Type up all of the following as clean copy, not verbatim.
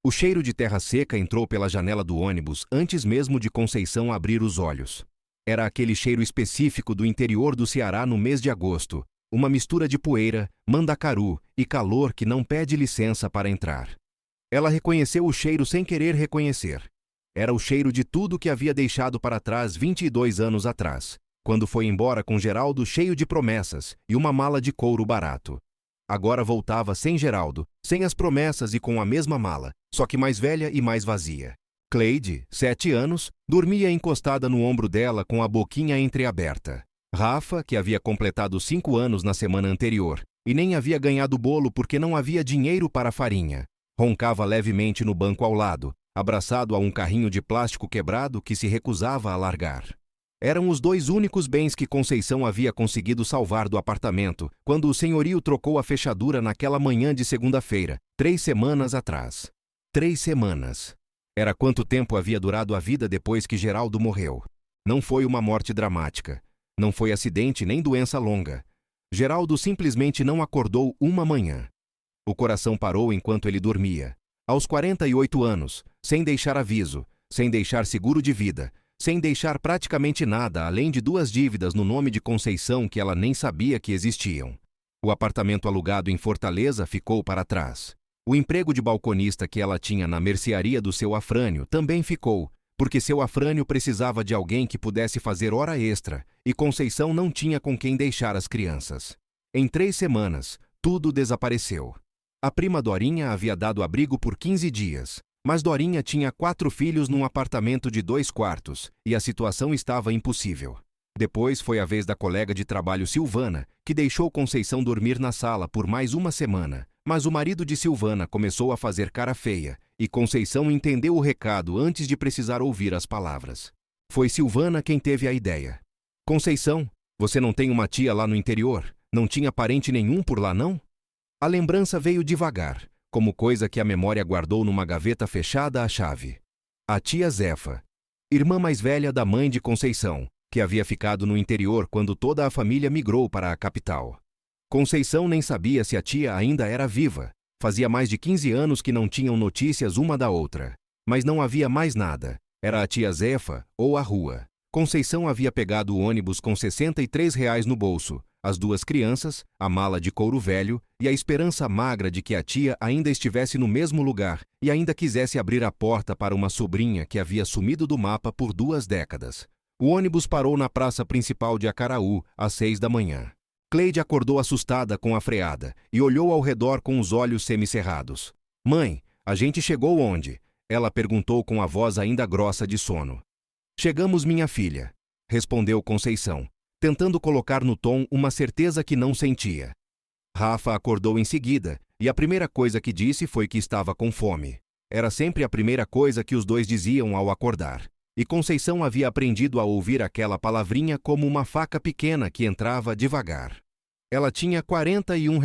O cheiro de terra seca entrou pela janela do ônibus antes mesmo de Conceição abrir os olhos. Era aquele cheiro específico do interior do Ceará no mês de agosto, uma mistura de poeira, mandacaru e calor que não pede licença para entrar. Ela reconheceu o cheiro sem querer reconhecer. Era o cheiro de tudo que havia deixado para trás 22 anos atrás, quando foi embora com Geraldo cheio de promessas e uma mala de couro barato. Agora voltava sem Geraldo, sem as promessas e com a mesma mala, só que mais velha e mais vazia. Cleide, 7 anos, dormia encostada no ombro dela com a boquinha entreaberta. Rafa, que havia completado 5 anos na semana anterior e nem havia ganhado bolo porque não havia dinheiro para a farinha, roncava levemente no banco ao lado, abraçado a um carrinho de plástico quebrado que se recusava a largar. Eram os 2 únicos bens que Conceição havia conseguido salvar do apartamento quando o senhorio trocou a fechadura naquela manhã de segunda-feira, 3 semanas atrás. 3 semanas. Era quanto tempo havia durado a vida depois que Geraldo morreu. Não foi uma morte dramática. Não foi acidente nem doença longa. Geraldo simplesmente não acordou uma manhã. O coração parou enquanto ele dormia. Aos 48 anos, sem deixar aviso, sem deixar seguro de vida, sem deixar praticamente nada além de 2 dívidas no nome de Conceição que ela nem sabia que existiam. O apartamento alugado em Fortaleza ficou para trás. O emprego de balconista que ela tinha na mercearia do seu Afrânio também ficou, porque seu Afrânio precisava de alguém que pudesse fazer hora extra e Conceição não tinha com quem deixar as crianças. Em 3 semanas, tudo desapareceu. A prima Dorinha havia dado abrigo por 15 dias. Mas Dorinha tinha 4 filhos num apartamento de 2 quartos, e a situação estava impossível. Depois foi a vez da colega de trabalho Silvana, que deixou Conceição dormir na sala por mais uma semana, mas o marido de Silvana começou a fazer cara feia, e Conceição entendeu o recado antes de precisar ouvir as palavras. Foi Silvana quem teve a ideia. Conceição, você não tem uma tia lá no interior? Não tinha parente nenhum por lá, não? A lembrança veio devagar, como coisa que a memória guardou numa gaveta fechada à chave. A tia Zefa, irmã mais velha da mãe de Conceição, que havia ficado no interior quando toda a família migrou para a capital. Conceição nem sabia se a tia ainda era viva. Fazia mais de 15 anos que não tinham notícias uma da outra. Mas não havia mais nada. Era a tia Zefa ou a rua. Conceição havia pegado o ônibus com R$ 63 no bolso, as 2 crianças, a mala de couro velho e a esperança magra de que a tia ainda estivesse no mesmo lugar e ainda quisesse abrir a porta para uma sobrinha que havia sumido do mapa por 2 décadas. O ônibus parou na praça principal de Acaraú, às 6 da manhã. Cleide acordou assustada com a freada e olhou ao redor com os olhos semicerrados. Mãe, a gente chegou onde? Ela perguntou com a voz ainda grossa de sono. Chegamos, minha filha, respondeu Conceição, tentando colocar no tom uma certeza que não sentia. Rafa acordou em seguida, e a primeira coisa que disse foi que estava com fome. Era sempre a primeira coisa que os 2 diziam ao acordar, e Conceição havia aprendido a ouvir aquela palavrinha como uma faca pequena que entrava devagar. Ela tinha R$ 41.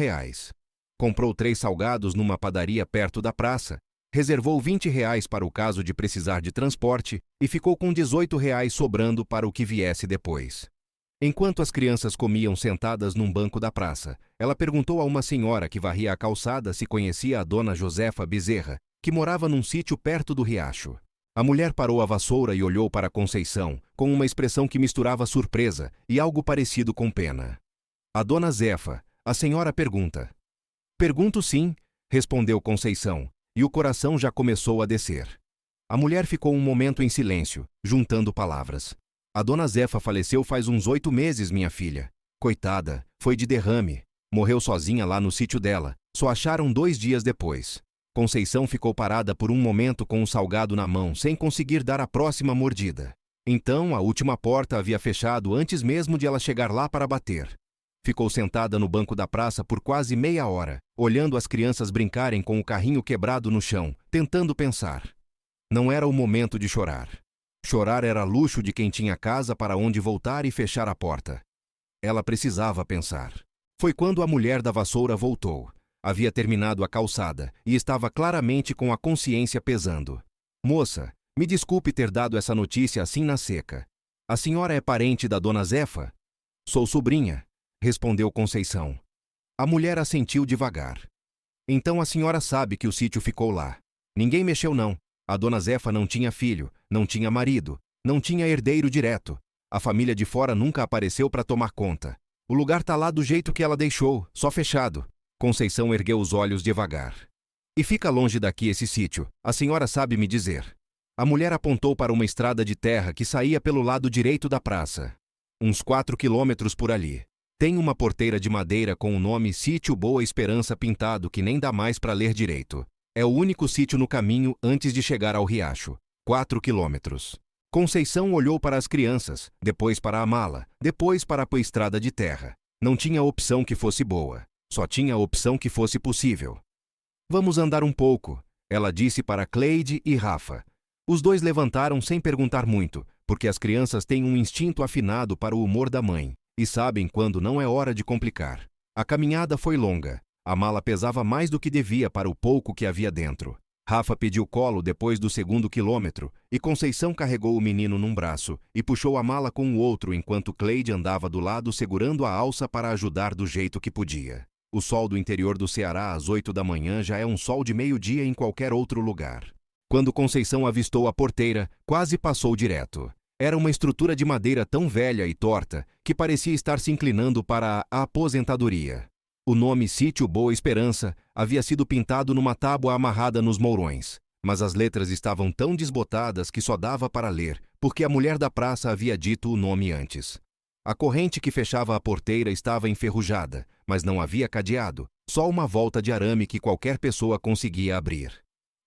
Comprou 3 salgados numa padaria perto da praça, reservou R$ 20 para o caso de precisar de transporte e ficou com R$ 18 sobrando para o que viesse depois. Enquanto as crianças comiam sentadas num banco da praça, ela perguntou a uma senhora que varria a calçada se conhecia a dona Josefa Bezerra, que morava num sítio perto do riacho. A mulher parou a vassoura e olhou para Conceição, com uma expressão que misturava surpresa e algo parecido com pena. A dona Zefa, a senhora pergunta. Pergunto sim, respondeu Conceição, e o coração já começou a descer. A mulher ficou um momento em silêncio, juntando palavras. A dona Zefa faleceu faz uns 8 meses, minha filha. Coitada, foi de derrame. Morreu sozinha lá no sítio dela. Só acharam 2 dias depois. Conceição ficou parada por um momento com um salgado na mão, sem conseguir dar a próxima mordida. Então, a última porta havia fechado antes mesmo de ela chegar lá para bater. Ficou sentada no banco da praça por quase meia hora, olhando as crianças brincarem com o carrinho quebrado no chão, tentando pensar. Não era o momento de chorar. Chorar era luxo de quem tinha casa para onde voltar e fechar a porta. Ela precisava pensar. Foi quando a mulher da vassoura voltou. Havia terminado a calçada e estava claramente com a consciência pesando. Moça, me desculpe ter dado essa notícia assim na seca. A senhora é parente da dona Zefa? Sou sobrinha, respondeu Conceição. A mulher assentiu devagar. Então a senhora sabe que o sítio ficou lá. Ninguém mexeu não. A dona Zefa não tinha filho, não tinha marido, não tinha herdeiro direto. A família de fora nunca apareceu para tomar conta. O lugar tá lá do jeito que ela deixou, só fechado. Conceição ergueu os olhos devagar. E fica longe daqui esse sítio, a senhora sabe me dizer. A mulher apontou para uma estrada de terra que saía pelo lado direito da praça. Uns 4 quilômetros por ali. Tem uma porteira de madeira com o nome Sítio Boa Esperança pintado que nem dá mais para ler direito. É o único sítio no caminho antes de chegar ao riacho. 4 quilômetros. Conceição olhou para as crianças, depois para a mala, depois para a estrada de terra. Não tinha opção que fosse boa. Só tinha opção que fosse possível. Vamos andar um pouco, ela disse para Cleide e Rafa. Os dois levantaram sem perguntar muito, porque as crianças têm um instinto afinado para o humor da mãe, e sabem quando não é hora de complicar. A caminhada foi longa. A mala pesava mais do que devia para o pouco que havia dentro. Rafa pediu colo depois do 2º quilômetro, e Conceição carregou o menino num braço e puxou a mala com o outro enquanto Cleide andava do lado segurando a alça para ajudar do jeito que podia. O sol do interior do Ceará às 8 da manhã já é um sol de meio-dia em qualquer outro lugar. Quando Conceição avistou a porteira, quase passou direto. Era uma estrutura de madeira tão velha e torta que parecia estar se inclinando para a aposentadoria. O nome Sítio Boa Esperança havia sido pintado numa tábua amarrada nos mourões, mas as letras estavam tão desbotadas que só dava para ler, porque a mulher da praça havia dito o nome antes. A corrente que fechava a porteira estava enferrujada, mas não havia cadeado, só uma volta de arame que qualquer pessoa conseguia abrir.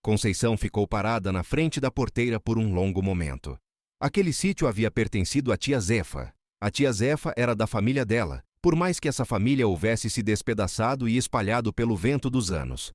Conceição ficou parada na frente da porteira por um longo momento. Aquele sítio havia pertencido à tia Zefa. A tia Zefa era da família dela, por mais que essa família houvesse se despedaçado e espalhado pelo vento dos anos.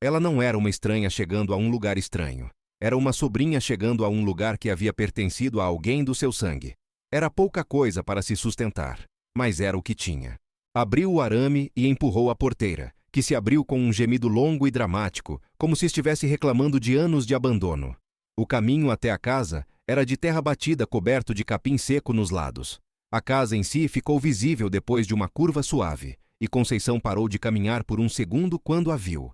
Ela não era uma estranha chegando a um lugar estranho. Era uma sobrinha chegando a um lugar que havia pertencido a alguém do seu sangue. Era pouca coisa para se sustentar, mas era o que tinha. Abriu o arame e empurrou a porteira, que se abriu com um gemido longo e dramático, como se estivesse reclamando de anos de abandono. O caminho até a casa era de terra batida coberto de capim seco nos lados. A casa em si ficou visível depois de uma curva suave, e Conceição parou de caminhar por um segundo quando a viu.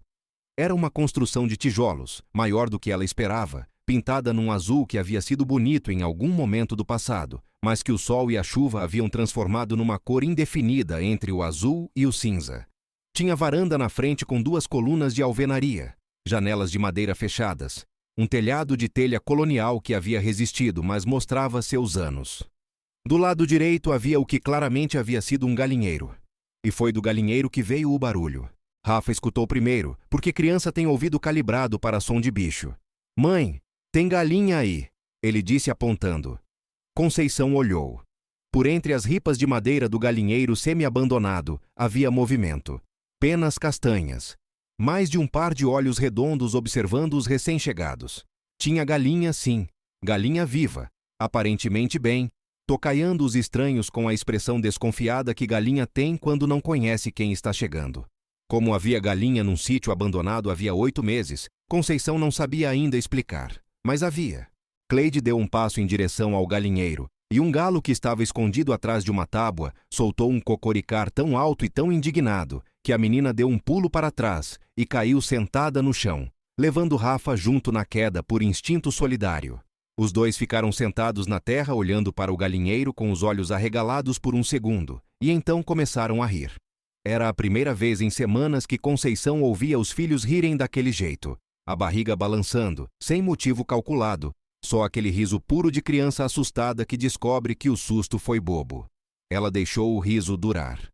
Era uma construção de tijolos, maior do que ela esperava, pintada num azul que havia sido bonito em algum momento do passado, mas que o sol e a chuva haviam transformado numa cor indefinida entre o azul e o cinza. Tinha varanda na frente com 2 colunas de alvenaria, janelas de madeira fechadas, um telhado de telha colonial que havia resistido, mas mostrava seus anos. Do lado direito havia o que claramente havia sido um galinheiro. E foi do galinheiro que veio o barulho. Rafa escutou primeiro, porque criança tem ouvido calibrado para som de bicho. Mãe, tem galinha aí, ele disse apontando. Conceição olhou. Por entre as ripas de madeira do galinheiro semi-abandonado, havia movimento. Penas castanhas. Mais de um par de olhos redondos observando os recém-chegados. Tinha galinha sim, galinha viva, aparentemente bem, tocaiando os estranhos com a expressão desconfiada que galinha tem quando não conhece quem está chegando. Como havia galinha num sítio abandonado havia 8 meses, Conceição não sabia ainda explicar. Mas havia. Cleide deu um passo em direção ao galinheiro, e um galo que estava escondido atrás de uma tábua soltou um cocoricar tão alto e tão indignado que a menina deu um pulo para trás e caiu sentada no chão, levando Rafa junto na queda por instinto solidário. Os dois ficaram sentados na terra olhando para o galinheiro com os olhos arregalados por um segundo, e então começaram a rir. Era a primeira vez em semanas que Conceição ouvia os filhos rirem daquele jeito, a barriga balançando, sem motivo calculado, só aquele riso puro de criança assustada que descobre que o susto foi bobo. Ela deixou o riso durar.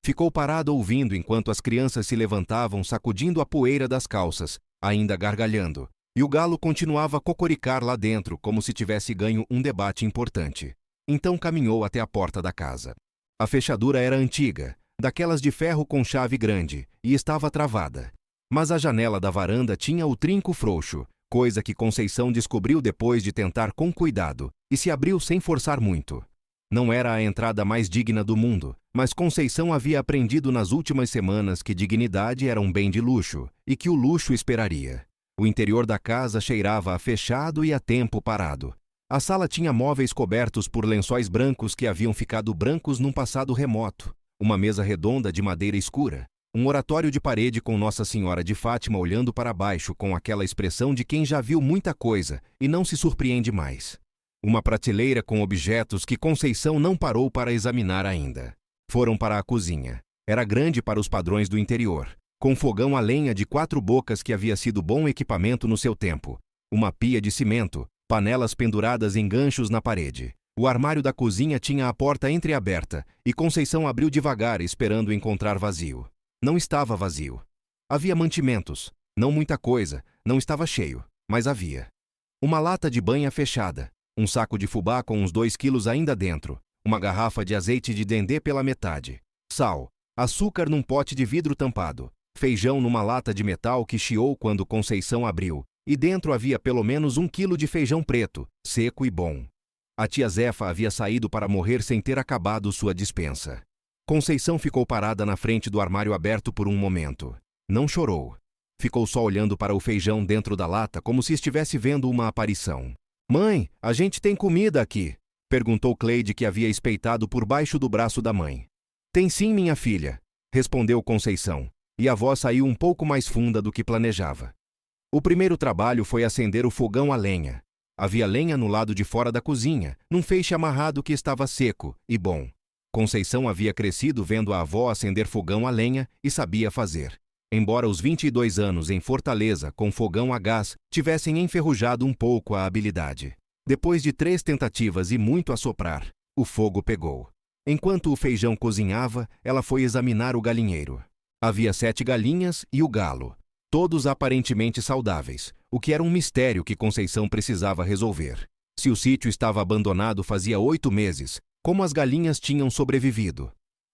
Ficou parada ouvindo enquanto as crianças se levantavam sacudindo a poeira das calças, ainda gargalhando. E o galo continuava a cocoricar lá dentro, como se tivesse ganho um debate importante. Então caminhou até a porta da casa. A fechadura era antiga, daquelas de ferro com chave grande, e estava travada. Mas a janela da varanda tinha o trinco frouxo, coisa que Conceição descobriu depois de tentar com cuidado, e se abriu sem forçar muito. Não era a entrada mais digna do mundo, mas Conceição havia aprendido nas últimas semanas que dignidade era um bem de luxo, e que o luxo esperaria. O interior da casa cheirava a fechado e a tempo parado. A sala tinha móveis cobertos por lençóis brancos que haviam ficado brancos num passado remoto. Uma mesa redonda de madeira escura. Um oratório de parede com Nossa Senhora de Fátima olhando para baixo com aquela expressão de quem já viu muita coisa e não se surpreende mais. Uma prateleira com objetos que Conceição não parou para examinar ainda. Foram para a cozinha. Era grande para os padrões do interior, com fogão a lenha de 4 bocas que havia sido bom equipamento no seu tempo, uma pia de cimento, panelas penduradas em ganchos na parede. O armário da cozinha tinha a porta entreaberta e Conceição abriu devagar, esperando encontrar vazio. Não estava vazio. Havia mantimentos. Não muita coisa, não estava cheio, mas havia. Uma lata de banha fechada, um saco de fubá com uns 2 quilos ainda dentro, uma garrafa de azeite de dendê pela metade, sal, açúcar num pote de vidro tampado, feijão numa lata de metal que chiou quando Conceição abriu, e dentro havia pelo menos 1 quilo de feijão preto, seco e bom. A tia Zefa havia saído para morrer sem ter acabado sua despensa. Conceição ficou parada na frente do armário aberto por um momento. Não chorou. Ficou só olhando para o feijão dentro da lata como se estivesse vendo uma aparição. "Mãe, a gente tem comida aqui?" perguntou Cleide, que havia espeitado por baixo do braço da mãe. "Tem sim, minha filha", respondeu Conceição, e a voz saiu um pouco mais funda do que planejava. O primeiro trabalho foi acender o fogão a lenha. Havia lenha no lado de fora da cozinha, num feixe amarrado que estava seco e bom. Conceição havia crescido vendo a avó acender fogão a lenha e sabia fazer. Embora os 22 anos em Fortaleza com fogão a gás tivessem enferrujado um pouco a habilidade. Depois de 3 tentativas e muito assoprar, o fogo pegou. Enquanto o feijão cozinhava, ela foi examinar o galinheiro. Havia 7 galinhas e o galo, todos aparentemente saudáveis, o que era um mistério que Conceição precisava resolver. Se o sítio estava abandonado fazia 8 meses, como as galinhas tinham sobrevivido?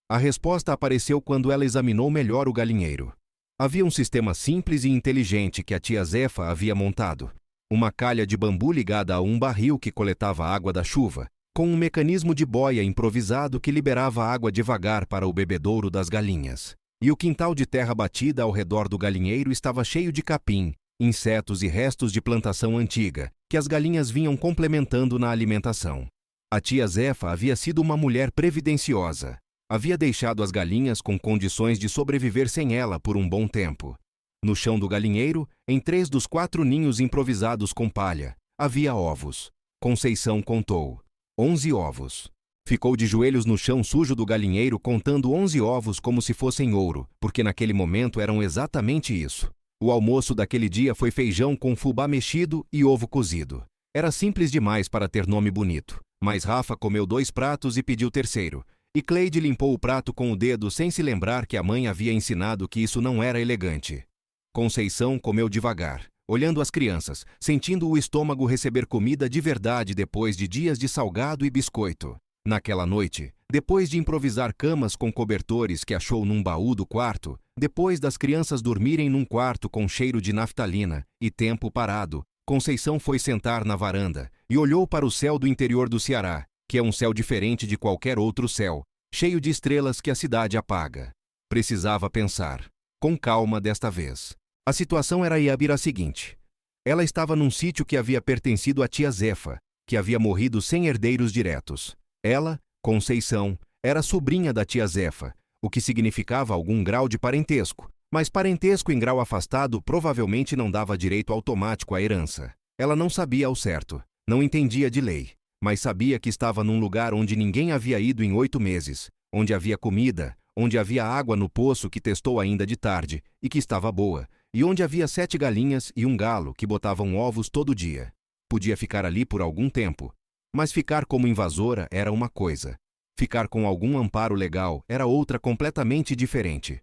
A resposta apareceu quando ela examinou melhor o galinheiro. Havia um sistema simples e inteligente que a tia Zefa havia montado. Uma calha de bambu ligada a um barril que coletava a água da chuva, com um mecanismo de boia improvisado que liberava água devagar para o bebedouro das galinhas. E o quintal de terra batida ao redor do galinheiro estava cheio de capim, insetos e restos de plantação antiga, que as galinhas vinham complementando na alimentação. A tia Zefa havia sido uma mulher previdenciosa. Havia deixado as galinhas com condições de sobreviver sem ela por um bom tempo. No chão do galinheiro, em 3 dos 4 ninhos improvisados com palha, havia ovos. Conceição contou. 11 ovos. Ficou de joelhos no chão sujo do galinheiro contando 11 ovos como se fossem ouro, porque naquele momento eram exatamente isso. O almoço daquele dia foi feijão com fubá mexido e ovo cozido. Era simples demais para ter nome bonito, mas Rafa comeu 2 pratos e pediu terceiro. E Cleide limpou o prato com o dedo sem se lembrar que a mãe havia ensinado que isso não era elegante. Conceição comeu devagar, olhando as crianças, sentindo o estômago receber comida de verdade depois de dias de salgado e biscoito. Naquela noite, depois de improvisar camas com cobertores que achou num baú do quarto, depois das crianças dormirem num quarto com cheiro de naftalina e tempo parado, Conceição foi sentar na varanda e olhou para o céu do interior do Ceará, que é um céu diferente de qualquer outro céu, cheio de estrelas que a cidade apaga. Precisava pensar, com calma desta vez. A situação era a seguinte. Ela estava num sítio que havia pertencido à tia Zefa, que havia morrido sem herdeiros diretos. Ela, Conceição, era sobrinha da tia Zefa, o que significava algum grau de parentesco, mas parentesco em grau afastado provavelmente não dava direito automático à herança. Ela não sabia ao certo, não entendia de lei, mas sabia que estava num lugar onde ninguém havia ido em 8 meses, onde havia comida, onde havia água no poço que testou ainda de tarde e que estava boa, e onde havia 7 galinhas e um galo que botavam ovos todo dia. Podia ficar ali por algum tempo, mas ficar como invasora era uma coisa. Ficar com algum amparo legal era outra completamente diferente.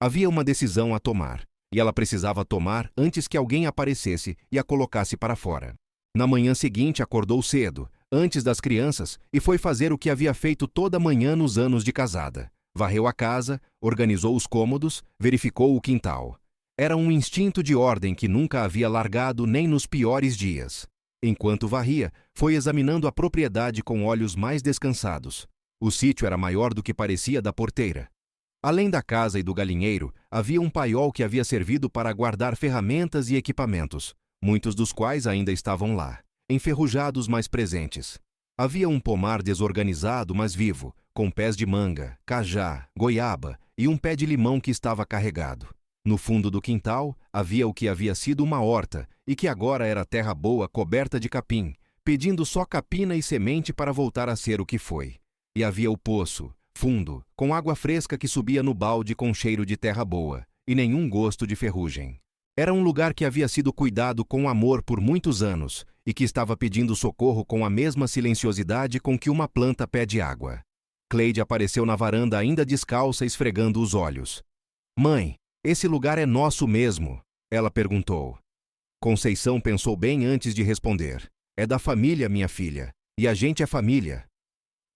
Havia uma decisão a tomar, e ela precisava tomar antes que alguém aparecesse e a colocasse para fora. Na manhã seguinte acordou cedo, antes das crianças, e foi fazer o que havia feito toda manhã nos anos de casada. Varreu a casa, organizou os cômodos, verificou o quintal. Era um instinto de ordem que nunca havia largado nem nos piores dias. Enquanto varria, foi examinando a propriedade com olhos mais descansados. O sítio era maior do que parecia da porteira. Além da casa e do galinheiro, havia um paiol que havia servido para guardar ferramentas e equipamentos, muitos dos quais ainda estavam lá, enferrujados mas presentes. Havia um pomar desorganizado mas vivo, com pés de manga, cajá, goiaba e um pé de limão que estava carregado. No fundo do quintal, havia o que havia sido uma horta e que agora era terra boa coberta de capim, pedindo só capina e semente para voltar a ser o que foi. E havia o poço, fundo, com água fresca que subia no balde com cheiro de terra boa, e nenhum gosto de ferrugem. Era um lugar que havia sido cuidado com amor por muitos anos e que estava pedindo socorro com a mesma silenciosidade com que uma planta pede água. Cleide apareceu na varanda ainda descalça, esfregando os olhos. "Mãe, esse lugar é nosso mesmo?" ela perguntou. Conceição pensou bem antes de responder. "É da família, minha filha, e a gente é família."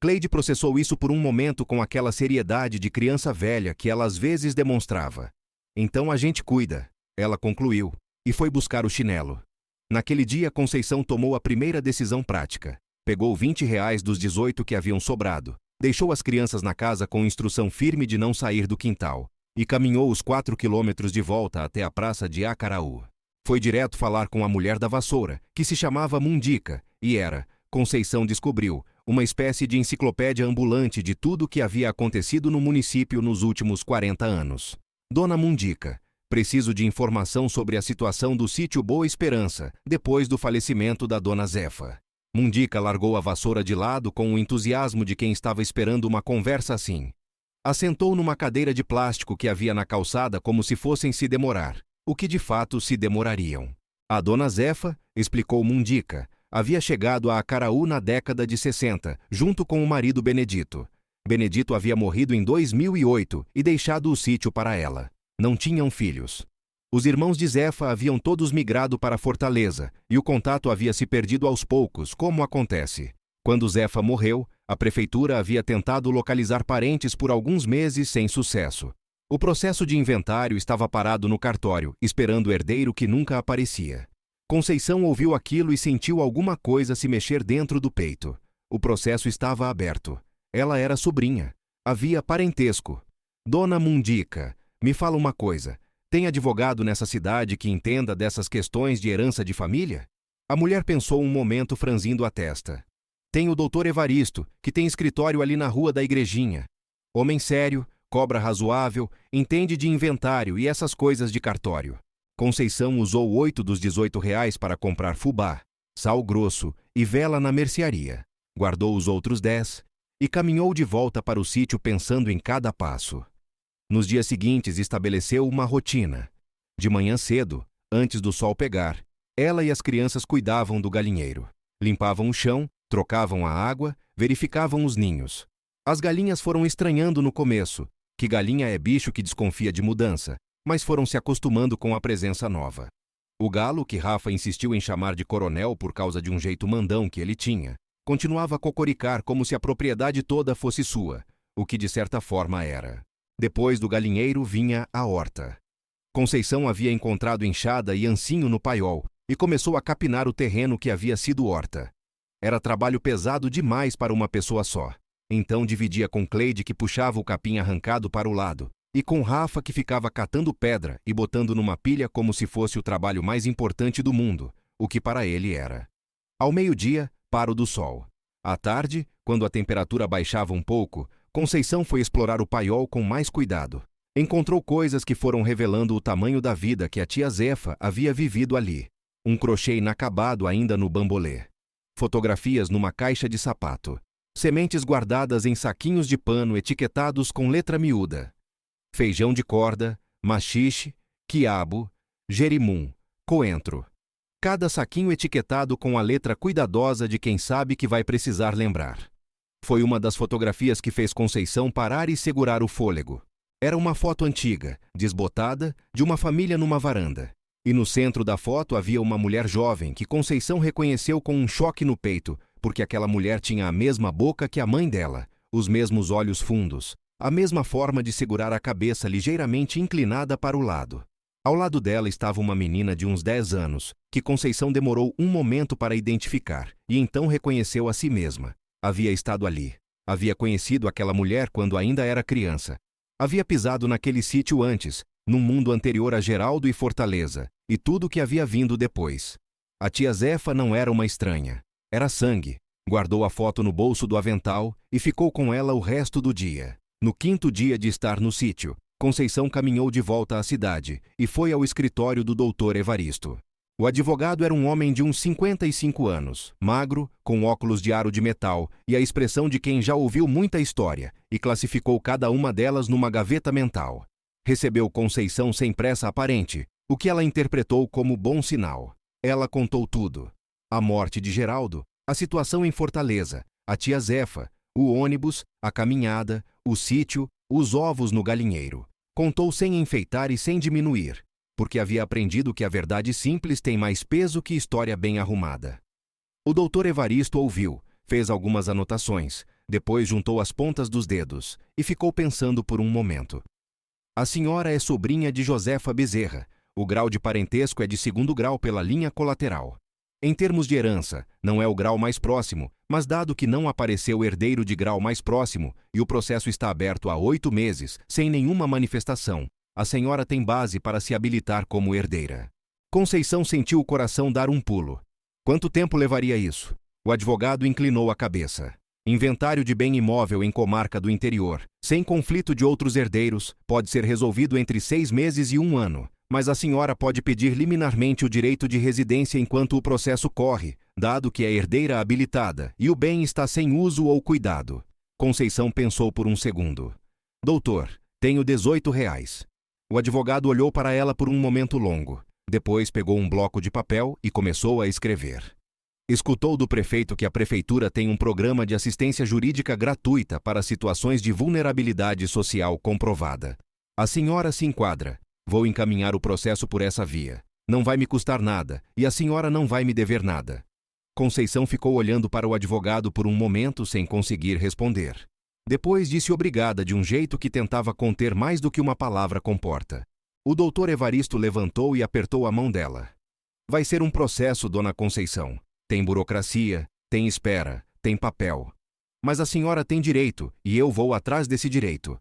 Cleide processou isso por um momento com aquela seriedade de criança velha que ela às vezes demonstrava. "Então a gente cuida," ela concluiu, e foi buscar o chinelo. Naquele dia, Conceição tomou a primeira decisão prática. Pegou R$ 20 dos 18 que haviam sobrado, deixou as crianças na casa com instrução firme de não sair do quintal, e caminhou os 4 quilômetros de volta até a praça de Acaraú. Foi direto falar com a mulher da vassoura, que se chamava Mundica, e era, Conceição descobriu, uma espécie de enciclopédia ambulante de tudo o que havia acontecido no município nos últimos 40 anos. "Dona Mundica, preciso de informação sobre a situação do sítio Boa Esperança, depois do falecimento da dona Zefa." Mundica largou a vassoura de lado com o entusiasmo de quem estava esperando uma conversa assim. Assentou numa cadeira de plástico que havia na calçada como se fossem se demorar, o que de fato se demorariam. A dona Zefa, explicou Mundica, havia chegado a Acaraú na década de 60, junto com o marido Benedito. Benedito havia morrido em 2008 e deixado o sítio para ela. Não tinham filhos. Os irmãos de Zefa haviam todos migrado para Fortaleza e o contato havia se perdido aos poucos, como acontece. Quando Zefa morreu, a prefeitura havia tentado localizar parentes por alguns meses sem sucesso. O processo de inventário estava parado no cartório, esperando o herdeiro que nunca aparecia. Conceição ouviu aquilo e sentiu alguma coisa se mexer dentro do peito. O processo estava aberto. Ela era sobrinha. Havia parentesco. "Dona Mundica, me fala uma coisa. Tem advogado nessa cidade que entenda dessas questões de herança de família?" A mulher pensou um momento, franzindo a testa. "Tem o doutor Evaristo, que tem escritório ali na rua da igrejinha. Homem sério, cobra razoável, entende de inventário e essas coisas de cartório." Conceição usou 8 dos 18 reais para comprar fubá, sal grosso e vela na mercearia. Guardou os outros 10 e caminhou de volta para o sítio pensando em cada passo. Nos dias seguintes estabeleceu uma rotina. De manhã cedo, antes do sol pegar, ela e as crianças cuidavam do galinheiro. Limpavam o chão, trocavam a água, verificavam os ninhos. As galinhas foram estranhando no começo, que galinha é bicho que desconfia de mudança, mas foram se acostumando com a presença nova. O galo, que Rafa insistiu em chamar de coronel por causa de um jeito mandão que ele tinha, continuava a cocoricar como se a propriedade toda fosse sua, o que de certa forma era. Depois do galinheiro vinha a horta. Conceição havia encontrado enxada e ancinho no paiol e começou a capinar o terreno que havia sido horta. Era trabalho pesado demais para uma pessoa só. Então dividia com Cleide, que puxava o capim arrancado para o lado, e com Rafa, que ficava catando pedra e botando numa pilha como se fosse o trabalho mais importante do mundo, o que para ele era. Ao meio-dia, paro do sol. À tarde, quando a temperatura baixava um pouco, Conceição foi explorar o paiol com mais cuidado. Encontrou coisas que foram revelando o tamanho da vida que a tia Zefa havia vivido ali. Um crochê inacabado ainda no bambolê. Fotografias numa caixa de sapato. Sementes guardadas em saquinhos de pano etiquetados com letra miúda. Feijão de corda, maxixe, quiabo, jerimum, coentro. Cada saquinho etiquetado com a letra cuidadosa de quem sabe que vai precisar lembrar. Foi uma das fotografias que fez Conceição parar e segurar o fôlego. Era uma foto antiga, desbotada, de uma família numa varanda. E no centro da foto havia uma mulher jovem que Conceição reconheceu com um choque no peito, porque aquela mulher tinha a mesma boca que a mãe dela, os mesmos olhos fundos, a mesma forma de segurar a cabeça ligeiramente inclinada para o lado. Ao lado dela estava uma menina de uns 10 anos, que Conceição demorou um momento para identificar, e então reconheceu a si mesma. Havia estado ali. Havia conhecido aquela mulher quando ainda era criança. Havia pisado naquele sítio antes, num mundo anterior a Geraldo e Fortaleza, e tudo o que havia vindo depois. A tia Zefa não era uma estranha. Era sangue. Guardou a foto no bolso do avental e ficou com ela o resto do dia. No quinto dia de estar no sítio, Conceição caminhou de volta à cidade e foi ao escritório do doutor Evaristo. O advogado era um homem de uns 55 anos, magro, com óculos de aro de metal e a expressão de quem já ouviu muita história e classificou cada uma delas numa gaveta mental. Recebeu Conceição sem pressa aparente, o que ela interpretou como bom sinal. Ela contou tudo. A morte de Geraldo, a situação em Fortaleza, a tia Zefa, o ônibus, a caminhada, o sítio, os ovos no galinheiro. Contou sem enfeitar e sem diminuir, porque havia aprendido que a verdade simples tem mais peso que história bem arrumada. O doutor Evaristo ouviu, fez algumas anotações, depois juntou as pontas dos dedos e ficou pensando por um momento. A senhora é sobrinha de Josefa Bezerra. O grau de parentesco é de 2º grau pela linha colateral. Em termos de herança, não é o grau mais próximo, mas dado que não apareceu herdeiro de grau mais próximo e o processo está aberto há 8 meses, sem nenhuma manifestação, a senhora tem base para se habilitar como herdeira. Conceição sentiu o coração dar um pulo. Quanto tempo levaria isso? O advogado inclinou a cabeça. Inventário de bem imóvel em comarca do interior, sem conflito de outros herdeiros, pode ser resolvido entre 6 meses e 1 ano. Mas a senhora pode pedir liminarmente o direito de residência enquanto o processo corre, dado que é herdeira habilitada e o bem está sem uso ou cuidado. Conceição pensou por um segundo. Doutor, tenho R$18. O advogado olhou para ela por um momento longo. Depois pegou um bloco de papel e começou a escrever. Escutou do prefeito que a prefeitura tem um programa de assistência jurídica gratuita para situações de vulnerabilidade social comprovada. A senhora se enquadra. Vou encaminhar o processo por essa via. Não vai me custar nada, e a senhora não vai me dever nada. Conceição ficou olhando para o advogado por um momento sem conseguir responder. Depois disse obrigada de um jeito que tentava conter mais do que uma palavra comporta. O doutor Evaristo levantou e apertou a mão dela. Vai ser um processo, dona Conceição. Tem burocracia, tem espera, tem papel. Mas a senhora tem direito, e eu vou atrás desse direito.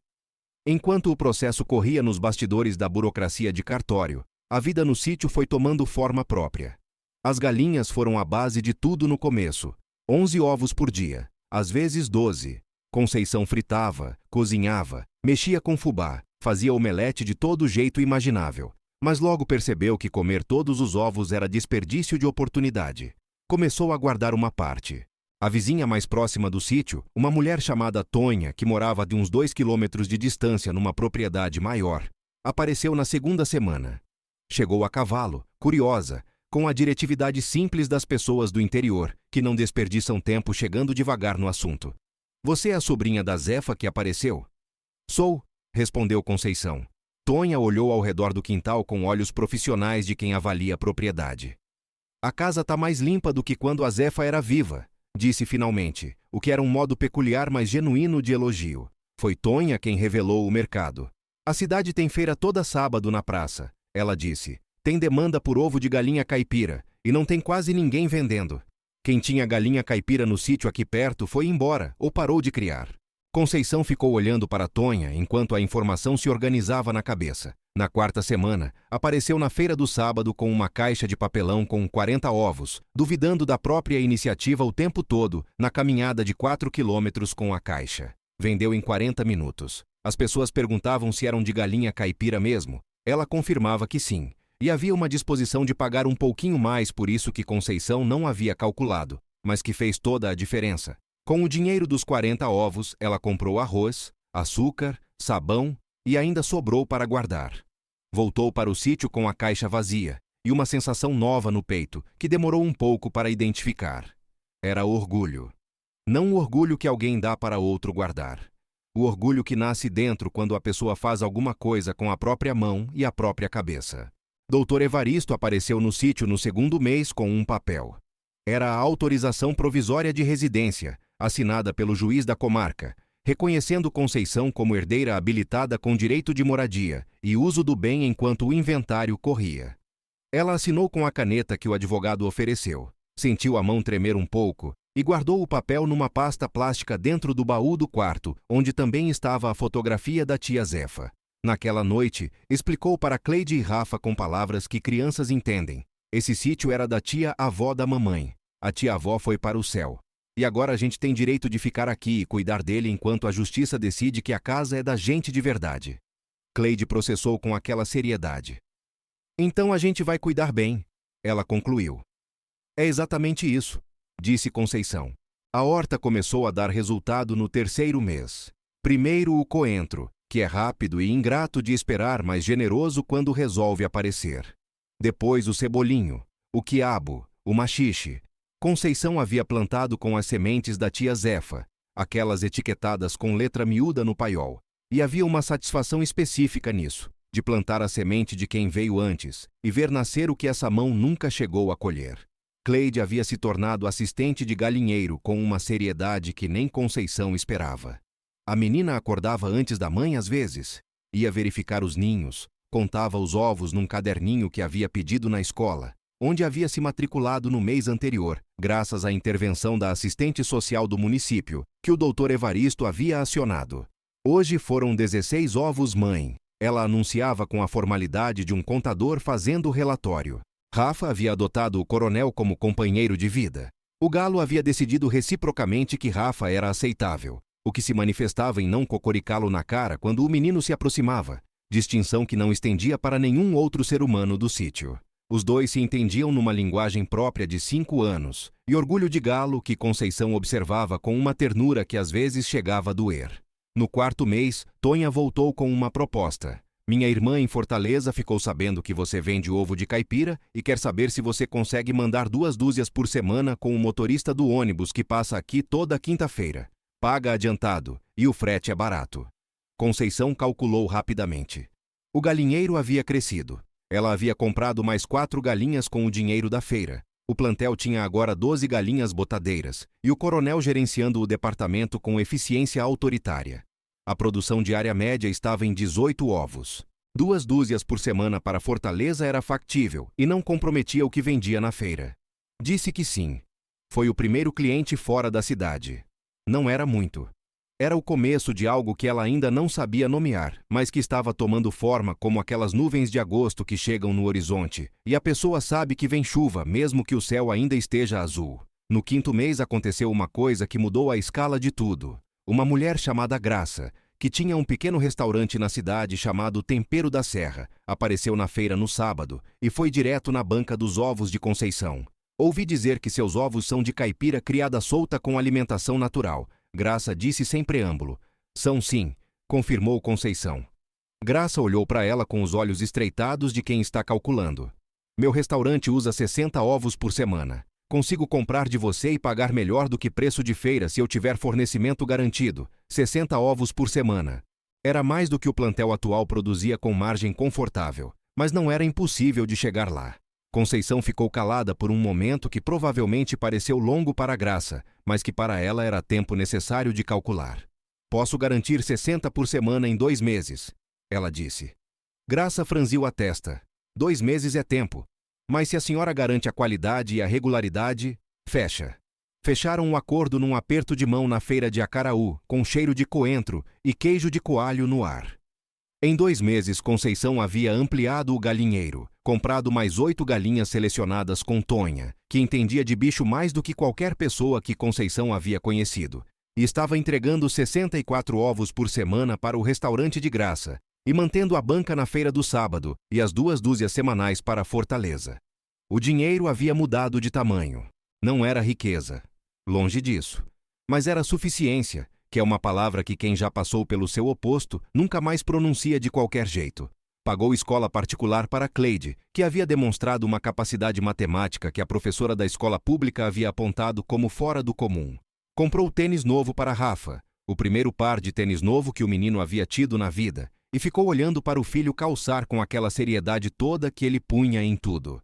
Enquanto o processo corria nos bastidores da burocracia de cartório, a vida no sítio foi tomando forma própria. As galinhas foram a base de tudo no começo. 11 ovos por dia, às vezes 12. Conceição fritava, cozinhava, mexia com fubá, fazia omelete de todo jeito imaginável. Mas logo percebeu que comer todos os ovos era desperdício de oportunidade. Começou a guardar uma parte. A vizinha mais próxima do sítio, uma mulher chamada Tonha, que morava de uns 2 quilômetros de distância numa propriedade maior, apareceu na 2ª semana. Chegou a cavalo, curiosa, com a diretividade simples das pessoas do interior, que não desperdiçam tempo chegando devagar no assunto. Você é a sobrinha da Zefa que apareceu? Sou, respondeu Conceição. Tonha olhou ao redor do quintal com olhos profissionais de quem avalia a propriedade. A casa tá mais limpa do que quando a Zefa era viva, disse finalmente, o que era um modo peculiar mas genuíno de elogio. Foi Tonha quem revelou o mercado. A cidade tem feira toda sábado na praça, ela disse. Tem demanda por ovo de galinha caipira, e não tem quase ninguém vendendo. Quem tinha galinha caipira no sítio aqui perto foi embora, ou parou de criar. Conceição ficou olhando para Tonha enquanto a informação se organizava na cabeça. Na 4ª semana, apareceu na feira do sábado com uma caixa de papelão com 40 ovos, duvidando da própria iniciativa o tempo todo, na caminhada de 4 quilômetros com a caixa. Vendeu em 40 minutos. As pessoas perguntavam se eram de galinha caipira mesmo. Ela confirmava que sim, e havia uma disposição de pagar um pouquinho mais por isso que Conceição não havia calculado, mas que fez toda a diferença. Com o dinheiro dos 40 ovos, ela comprou arroz, açúcar, sabão e ainda sobrou para guardar. Voltou para o sítio com a caixa vazia e uma sensação nova no peito, que demorou um pouco para identificar. Era orgulho. Não o orgulho que alguém dá para outro guardar. O orgulho que nasce dentro quando a pessoa faz alguma coisa com a própria mão e a própria cabeça. Doutor Evaristo apareceu no sítio no 2º mês com um papel. Era a autorização provisória de residência, assinada pelo juiz da comarca, reconhecendo Conceição como herdeira habilitada com direito de moradia e uso do bem enquanto o inventário corria. Ela assinou com a caneta que o advogado ofereceu, sentiu a mão tremer um pouco e guardou o papel numa pasta plástica dentro do baú do quarto, onde também estava a fotografia da tia Zefa. Naquela noite, explicou para Cleide e Rafa com palavras que crianças entendem. Esse sítio era da tia-avó da mamãe. A tia-avó foi para o céu. E agora a gente tem direito de ficar aqui e cuidar dele enquanto a justiça decide que a casa é da gente de verdade. Cleide processou com aquela seriedade. Então a gente vai cuidar bem, ela concluiu. É exatamente isso, disse Conceição. A horta começou a dar resultado no 3º mês. Primeiro o coentro, que é rápido e ingrato de esperar, mas generoso quando resolve aparecer. Depois o cebolinho, o quiabo, o maxixe. Conceição havia plantado com as sementes da tia Zefa, aquelas etiquetadas com letra miúda no paiol, e havia uma satisfação específica nisso, de plantar a semente de quem veio antes e ver nascer o que essa mão nunca chegou a colher. Cleide havia se tornado assistente de galinheiro com uma seriedade que nem Conceição esperava. A menina acordava antes da mãe às vezes, ia verificar os ninhos, contava os ovos num caderninho que havia pedido na escola, onde havia se matriculado no mês anterior, graças à intervenção da assistente social do município, que o doutor Evaristo havia acionado. Hoje foram 16 ovos mãe, ela anunciava com a formalidade de um contador fazendo o relatório. Rafa havia adotado o coronel como companheiro de vida. O galo havia decidido reciprocamente que Rafa era aceitável, o que se manifestava em não cocoricá-lo na cara quando o menino se aproximava, distinção que não estendia para nenhum outro ser humano do sítio. Os dois se entendiam numa linguagem própria de 5 anos, e orgulho de galo que Conceição observava com uma ternura que às vezes chegava a doer. No 4º mês, Tonha voltou com uma proposta. Minha irmã em Fortaleza ficou sabendo que você vende ovo de caipira e quer saber se você consegue mandar 2 dúzias por semana com o motorista do ônibus que passa aqui toda quinta-feira. Paga adiantado, e o frete é barato. Conceição calculou rapidamente. O galinheiro havia crescido. Ela havia comprado mais 4 galinhas com o dinheiro da feira. O plantel tinha agora 12 galinhas botadeiras, e o coronel gerenciando o departamento com eficiência autoritária. A produção diária média estava em 18 ovos. 2 dúzias por semana para Fortaleza era factível e não comprometia o que vendia na feira. Disse que sim. Foi o primeiro cliente fora da cidade. Não era muito. Era o começo de algo que ela ainda não sabia nomear, mas que estava tomando forma como aquelas nuvens de agosto que chegam no horizonte, e a pessoa sabe que vem chuva, mesmo que o céu ainda esteja azul. No 5º mês aconteceu uma coisa que mudou a escala de tudo. Uma mulher chamada Graça, que tinha um pequeno restaurante na cidade chamado Tempero da Serra, apareceu na feira no sábado e foi direto na banca dos ovos de Conceição. Ouvi dizer que seus ovos são de caipira criada solta com alimentação natural. Graça disse sem preâmbulo. São sim, confirmou Conceição. Graça olhou para ela com os olhos estreitados de quem está calculando. Meu restaurante usa 60 ovos por semana. Consigo comprar de você e pagar melhor do que preço de feira se eu tiver fornecimento garantido. 60 ovos por semana. Era mais do que o plantel atual produzia com margem confortável, mas não era impossível de chegar lá. Conceição ficou calada por um momento que provavelmente pareceu longo para Graça, mas que para ela era tempo necessário de calcular. Posso garantir 60 por semana em 2 meses, ela disse. Graça franziu a testa. 2 meses é tempo. Mas se a senhora garante a qualidade e a regularidade, fecha. Fecharam um acordo num aperto de mão na feira de Acaraú, com cheiro de coentro e queijo de coalho no ar. Em 2 meses, Conceição havia ampliado o galinheiro, comprado mais 8 galinhas selecionadas com Tonha, que entendia de bicho mais do que qualquer pessoa que Conceição havia conhecido, e estava entregando 64 ovos por semana para o restaurante de Graça, e mantendo a banca na feira do sábado e as 2 dúzias semanais para Fortaleza. O dinheiro havia mudado de tamanho. Não era riqueza. Longe disso. Mas era suficiência, que é uma palavra que quem já passou pelo seu oposto nunca mais pronuncia de qualquer jeito. Pagou escola particular para Cleide, que havia demonstrado uma capacidade matemática que a professora da escola pública havia apontado como fora do comum. Comprou tênis novo para Rafa, o primeiro par de tênis novo que o menino havia tido na vida, e ficou olhando para o filho calçar com aquela seriedade toda que ele punha em tudo.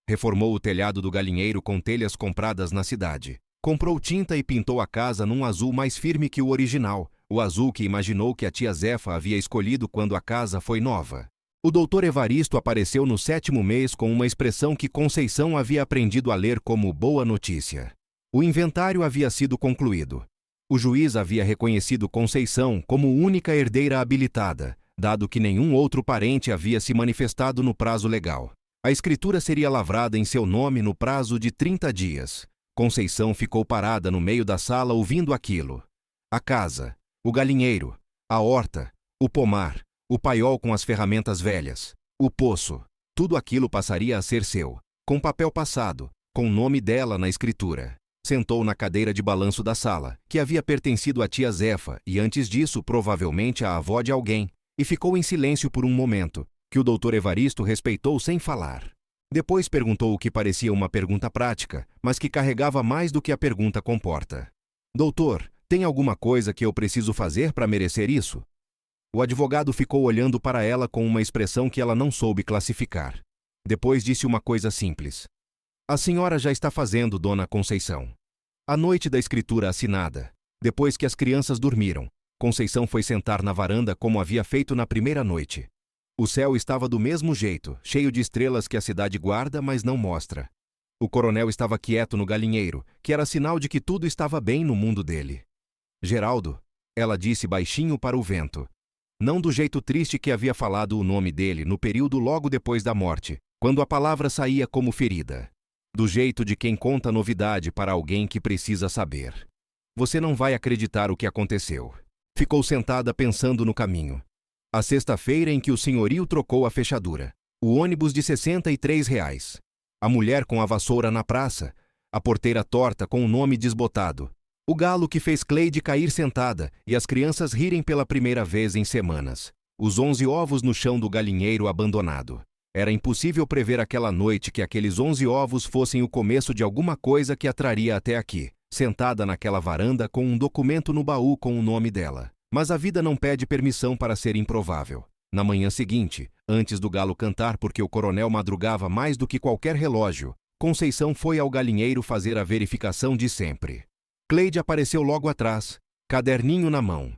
Reformou o telhado do galinheiro com telhas compradas na cidade. Comprou tinta e pintou a casa num azul mais firme que o original, o azul que imaginou que a tia Zefa havia escolhido quando a casa foi nova. O doutor Evaristo apareceu no 7º mês com uma expressão que Conceição havia aprendido a ler como boa notícia. O inventário havia sido concluído. O juiz havia reconhecido Conceição como única herdeira habilitada, dado que nenhum outro parente havia se manifestado no prazo legal. A escritura seria lavrada em seu nome no prazo de 30 dias. Conceição ficou parada no meio da sala ouvindo aquilo. A casa, o galinheiro, a horta, o pomar, o paiol com as ferramentas velhas, o poço, tudo aquilo passaria a ser seu, com papel passado, com o nome dela na escritura. Sentou na cadeira de balanço da sala, que havia pertencido à tia Zefa e antes disso provavelmente à avó de alguém, e ficou em silêncio por um momento, que o doutor Evaristo respeitou sem falar. Depois perguntou o que parecia uma pergunta prática, mas que carregava mais do que a pergunta comporta. Doutor, tem alguma coisa que eu preciso fazer para merecer isso? O advogado ficou olhando para ela com uma expressão que ela não soube classificar. Depois disse uma coisa simples. A senhora já está fazendo, dona Conceição. À noite da escritura assinada, depois que as crianças dormiram, Conceição foi sentar na varanda como havia feito na primeira noite. O céu estava do mesmo jeito, cheio de estrelas que a cidade guarda, mas não mostra. O coronel estava quieto no galinheiro, que era sinal de que tudo estava bem no mundo dele. Geraldo, ela disse baixinho para o vento. Não do jeito triste que havia falado o nome dele no período logo depois da morte, quando a palavra saía como ferida. Do jeito de quem conta novidade para alguém que precisa saber. Você não vai acreditar o que aconteceu. Ficou sentada pensando no caminho. A sexta-feira em que o senhorio trocou a fechadura. O ônibus de R$ 63. A mulher com a vassoura na praça. A porteira torta com o nome desbotado. O galo que fez Cleide cair sentada e as crianças rirem pela primeira vez em semanas. Os 11 ovos no chão do galinheiro abandonado. Era impossível prever aquela noite que aqueles 11 ovos fossem o começo de alguma coisa que a traria até aqui, sentada naquela varanda com um documento no baú com o nome dela. Mas a vida não pede permissão para ser improvável. Na manhã seguinte, antes do galo cantar porque o coronel madrugava mais do que qualquer relógio, Conceição foi ao galinheiro fazer a verificação de sempre. Cleide apareceu logo atrás, caderninho na mão.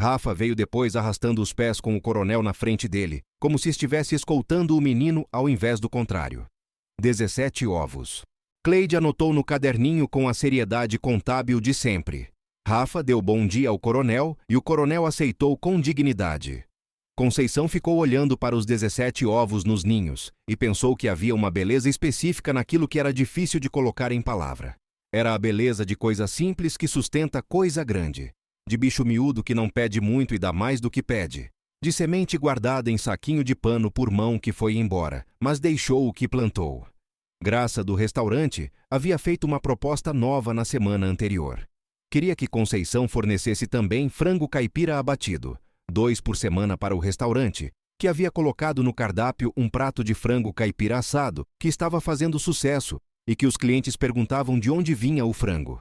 Rafa veio depois arrastando os pés com o coronel na frente dele, como se estivesse escoltando o menino ao invés do contrário. 17 ovos. Cleide anotou no caderninho com a seriedade contábil de sempre. Rafa deu bom dia ao coronel e o coronel aceitou com dignidade. Conceição ficou olhando para os 17 ovos nos ninhos e pensou que havia uma beleza específica naquilo que era difícil de colocar em palavra. Era a beleza de coisa simples que sustenta coisa grande, de bicho miúdo que não pede muito e dá mais do que pede, de semente guardada em saquinho de pano por mão que foi embora, mas deixou o que plantou. Graça do restaurante havia feito uma proposta nova na semana anterior. Queria que Conceição fornecesse também frango caipira abatido, 2 por semana para o restaurante, que havia colocado no cardápio um prato de frango caipira assado que estava fazendo sucesso e que os clientes perguntavam de onde vinha o frango.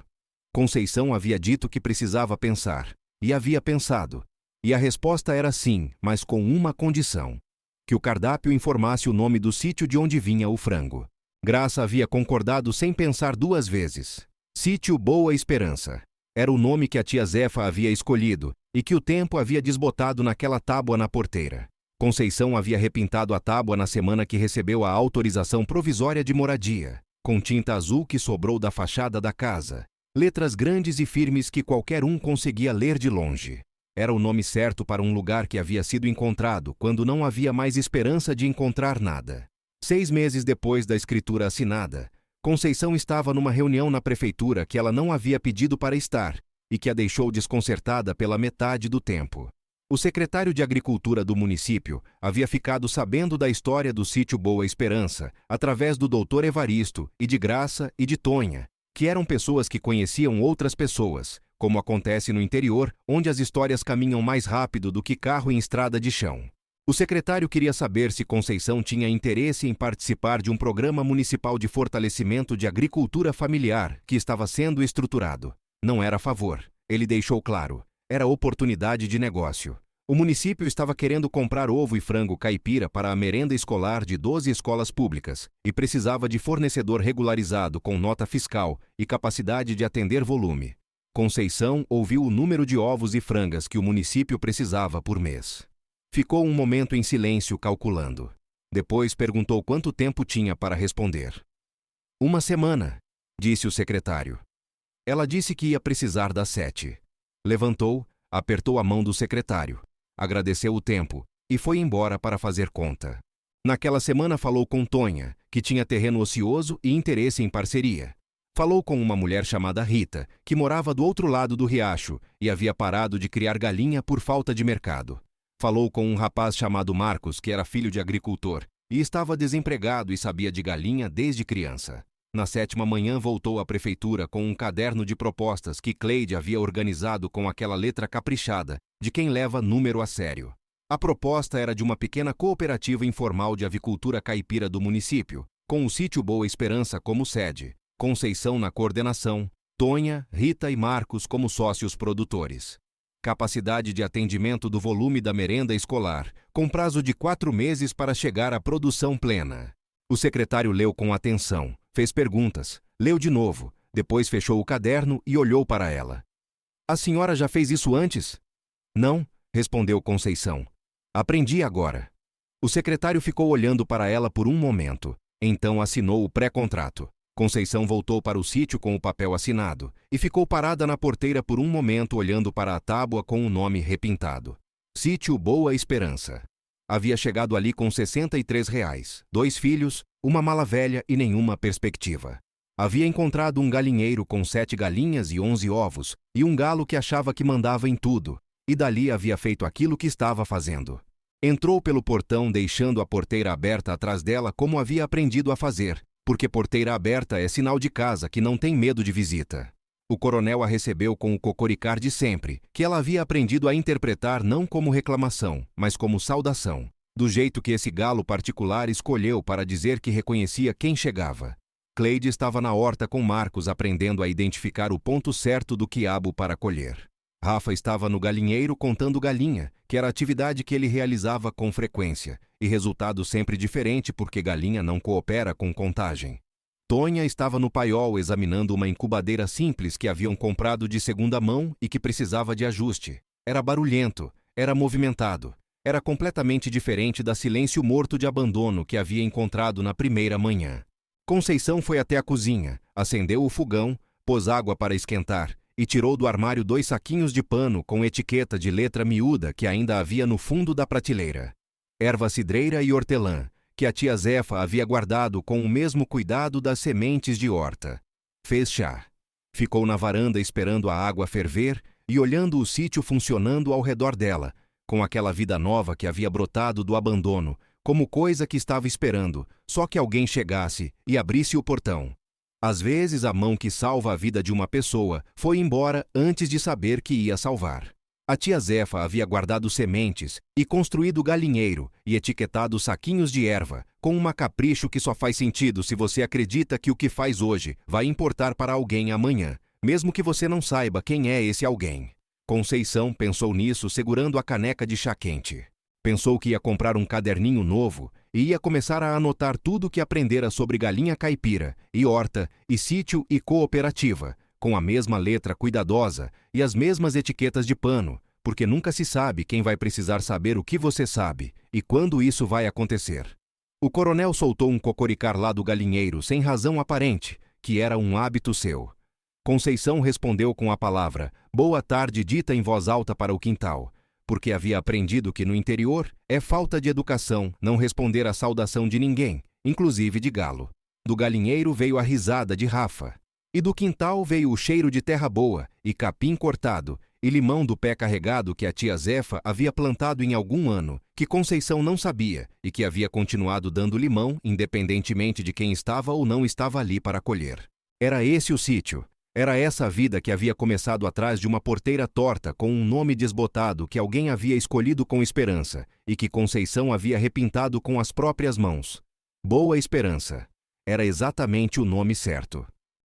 Conceição havia dito que precisava pensar, e havia pensado. E a resposta era sim, mas com uma condição: que o cardápio informasse o nome do sítio de onde vinha o frango. Graça havia concordado sem pensar duas vezes. Sítio Boa Esperança. Era o nome que a tia Zefa havia escolhido e que o tempo havia desbotado naquela tábua na porteira. Conceição havia repintado a tábua na semana que recebeu a autorização provisória de moradia, com tinta azul que sobrou da fachada da casa. Letras grandes e firmes que qualquer um conseguia ler de longe. Era o nome certo para um lugar que havia sido encontrado quando não havia mais esperança de encontrar nada. 6 meses depois da escritura assinada, Conceição estava numa reunião na prefeitura que ela não havia pedido para estar e que a deixou desconcertada pela metade do tempo. O secretário de Agricultura do município havia ficado sabendo da história do sítio Boa Esperança através do doutor Evaristo e de Graça e de Tonha, que eram pessoas que conheciam outras pessoas, como acontece no interior, onde as histórias caminham mais rápido do que carro em estrada de chão. O secretário queria saber se Conceição tinha interesse em participar de um programa municipal de fortalecimento de agricultura familiar que estava sendo estruturado. Não era a favor, ele deixou claro. Era oportunidade de negócio. O município estava querendo comprar ovo e frango caipira para a merenda escolar de 12 escolas públicas e precisava de fornecedor regularizado com nota fiscal e capacidade de atender volume. Conceição ouviu o número de ovos e frangas que o município precisava por mês. Ficou um momento em silêncio calculando. Depois perguntou quanto tempo tinha para responder. 1 semana, disse o secretário. Ela disse que ia precisar das 7. Levantou, apertou a mão do secretário, agradeceu o tempo e foi embora para fazer conta. Naquela semana falou com Tonha, que tinha terreno ocioso e interesse em parceria. Falou com uma mulher chamada Rita, que morava do outro lado do riacho e havia parado de criar galinha por falta de mercado. Falou com um rapaz chamado Marcos, que era filho de agricultor, e estava desempregado e sabia de galinha desde criança. Na 7ª manhã voltou à prefeitura com um caderno de propostas que Cleide havia organizado com aquela letra caprichada de quem leva número a sério. A proposta era de uma pequena cooperativa informal de avicultura caipira do município, com o sítio Boa Esperança como sede, Conceição na coordenação, Tonha, Rita e Marcos como sócios produtores. Capacidade de atendimento do volume da merenda escolar, com prazo de 4 meses para chegar à produção plena. O secretário leu com atenção, fez perguntas, leu de novo, depois fechou o caderno e olhou para ela. A senhora já fez isso antes? Não, respondeu Conceição. Aprendi agora. O secretário ficou olhando para ela por um momento, então assinou o pré-contrato. Conceição voltou para o sítio com o papel assinado e ficou parada na porteira por um momento olhando para a tábua com o nome repintado. Sítio Boa Esperança. Havia chegado ali com R$ 63, 2 filhos, uma mala velha e nenhuma perspectiva. Havia encontrado um galinheiro com 7 galinhas e 11 ovos e um galo que achava que mandava em tudo, e dali havia feito aquilo que estava fazendo. Entrou pelo portão deixando a porteira aberta atrás dela como havia aprendido a fazer, porque porteira aberta é sinal de casa que não tem medo de visita. O coronel a recebeu com o cocoricar de sempre, que ela havia aprendido a interpretar não como reclamação, mas como saudação, do jeito que esse galo particular escolheu para dizer que reconhecia quem chegava. Cleide estava na horta com Marcos aprendendo a identificar o ponto certo do quiabo para colher. Rafa estava no galinheiro contando galinha, que era a atividade que ele realizava com frequência, e resultado sempre diferente porque galinha não coopera com contagem. Tonha estava no paiol examinando uma incubadeira simples que haviam comprado de segunda mão e que precisava de ajuste. Era barulhento, era movimentado, era completamente diferente da silêncio morto de abandono que havia encontrado na primeira manhã. Conceição foi até a cozinha, acendeu o fogão, pôs água para esquentar e tirou do armário 2 saquinhos de pano com etiqueta de letra miúda que ainda havia no fundo da prateleira. Erva cidreira e hortelã, que a tia Zefa havia guardado com o mesmo cuidado das sementes de horta. Fez chá. Ficou na varanda esperando a água ferver e olhando o sítio funcionando ao redor dela, com aquela vida nova que havia brotado do abandono, como coisa que estava esperando, só que alguém chegasse e abrisse o portão. Às vezes a mão que salva a vida de uma pessoa foi embora antes de saber que ia salvar. A tia Zefa havia guardado sementes e construído galinheiro e etiquetado saquinhos de erva, com uma capricho que só faz sentido se você acredita que o que faz hoje vai importar para alguém amanhã, mesmo que você não saiba quem é esse alguém. Conceição pensou nisso segurando a caneca de chá quente. Pensou que ia comprar um caderninho novo e ia começar a anotar tudo o que aprendera sobre galinha caipira, e horta, e sítio e cooperativa, com a mesma letra cuidadosa e as mesmas etiquetas de pano, porque nunca se sabe quem vai precisar saber o que você sabe e quando isso vai acontecer. O coronel soltou um cocoricar lá do galinheiro sem razão aparente, que era um hábito seu. Conceição respondeu com a palavra "boa tarde" dita em voz alta para o quintal, porque havia aprendido que no interior é falta de educação não responder à saudação de ninguém, inclusive de galo. Do galinheiro veio a risada de Rafa. E do quintal veio o cheiro de terra boa, e capim cortado, e limão do pé carregado que a tia Zefa havia plantado em algum ano, que Conceição não sabia, e que havia continuado dando limão, independentemente de quem estava ou não estava ali para colher. Era esse o sítio. Era essa a vida que havia começado atrás de uma porteira torta com um nome desbotado que alguém havia escolhido com esperança, e que Conceição havia repintado com as próprias mãos. Boa Esperança. Era exatamente o nome certo.